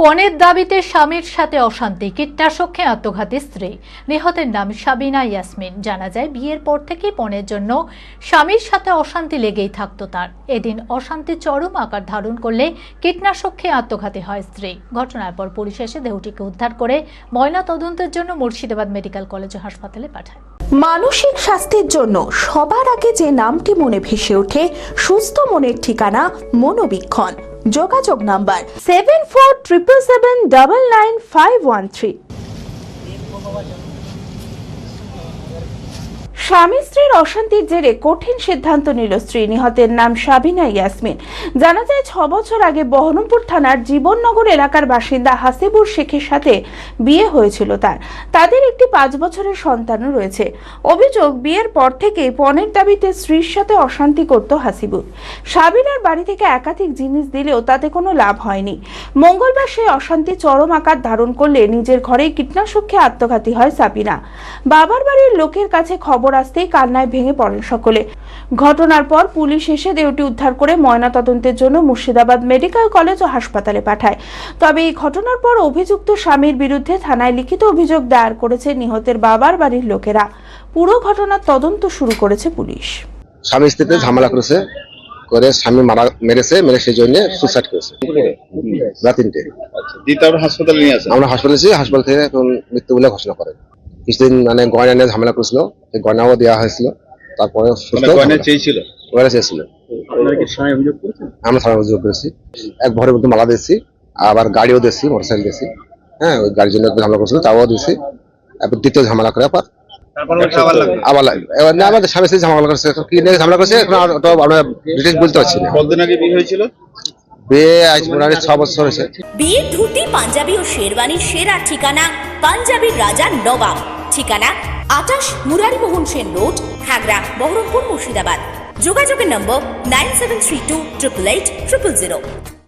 পণের দাবিতে স্বামীর সাথে অশান্তি, কীটনাশক খেয়ে আত্মঘাতী স্ত্রী। নিহতের নাম সাবিনা ইয়াসমিন। জানা যায় বিয়ের পর থেকেই পণের জন্য স্বামীর সাথে অশান্তি লেগেই থাকতো তার। এদিন অশান্তি চরম আকার ধারণ করলে কীটনাশক খেয়ে আত্মঘাতী হয় স্ত্রী। ঘটনার পর পুলিশ এসে দেহটিকে উদ্ধার করে ময়না তদন্তের জন্য মুর্শিদাবাদ মেডিকেল কলেজ ও হাসপাতালে পাঠায়। মানসিক স্বাস্থ্যের জন্য সবার আগে যে নামটি মনে ভেসে ওঠে, সুস্থ মনের ঠিকানা মনোবীক্ষণ। যোগাযোগ নাম্বার 7477799513। স্বামী স্ত্রীর অশান্তির জেরে কঠিন সিদ্ধান্ত নিল স্ত্রী। নিহতের নাম সাবিনা ইয়াসমিন। জানা যায় 6 বছর আগে বহরমপুর থানার জীবননগর এলাকার বাসিন্দা হাসিবুর শেখের সাথে বিয়ে হয়েছিল তাদের একটি 5 বছরের সন্তানও রয়েছে। অভিযোগ, বিয়ের পর থেকেই পণের দাবিতে স্ত্রীর সাথে অশান্তি করত হাসিবুর। সাবিনার বাড়ি থেকে একাধিক জিনিস দিলেও তাতে কোনো লাভ হয়নি। মঙ্গলবার সেই অশান্তি চরম আকার ধারণ করলে নিজের ঘরেই কীটনাশক খেয়ে আত্মঘাতী হয় সাবিনা। বাবার বাড়ির লোকের কাছে খবর আসতেই কান্নায় ভেঙে পড়েন সকলে। ঘটনার পর পুলিশ এসে দেহটি উদ্ধার করে ময়নাতদন্তের জন্য মুর্শিদাবাদ মেডিকেল কলেজ ও হাসপাতালে পাঠায়। তবে এই ঘটনার পর অভিযুক্ত স্বামীর বিরুদ্ধে থানায় লিখিত অভিযোগ দায়ের করেছে নিহতের বাবার বাড়ির লোকেরা। পুরো ঘটনার তদন্ত শুরু করেছে পুলিশ। স্বামী স্ত্রীতে ঝামেলা করে স্বামী মেরে সেই জন্য সুসাইড করেছে রাত 3টে। হাসপাতালে নিয়ে আসে, আমরা হাসপাতাল থেকে এখন মৃত্যু বলে ঘোষণা করে। কিছুদিন গয়না নিয়ে ঝামেলা করেছিল, সেই গয়নাও দেওয়া হয়েছিল। তারপরে গয়না চেয়েছিল। আমরা থানায় অভিযোগ করেছি। এক ভরের মধ্যে মালা দিয়েছি, আবার গাড়িও দিয়েছি, মোটরসাইকেল দিয়েছি। হ্যাঁ, ওই গাড়ির জন্য ঝামেলা করেছিল, তাও দিয়েছি। এবার দ্বিতীয় ঝামেলা করে আবার স্বামী স্ত্রী ঝামেলা করেছে। কি নিয়ে ঝামেলা করেছে এখন আমরা ডিটেইলস বলতে পারছি না। কতদিন আগে বিয়ে হয়েছিল? বিয়ে আজ মোটামুটি 6 বছর হয়েছে। বিয়ের ধুতি, পাঞ্জাবি ও শেরওয়ানির সেরা ঠিকানা পাঞ্জাবির রাজা নবাব। ঠিকানা 28 মুরারিমোহন সেন রোড, খাগড়া, বহরমপুর, মুর্শিদাবাদ। যোগাযোগের নম্বর 9732 888 000।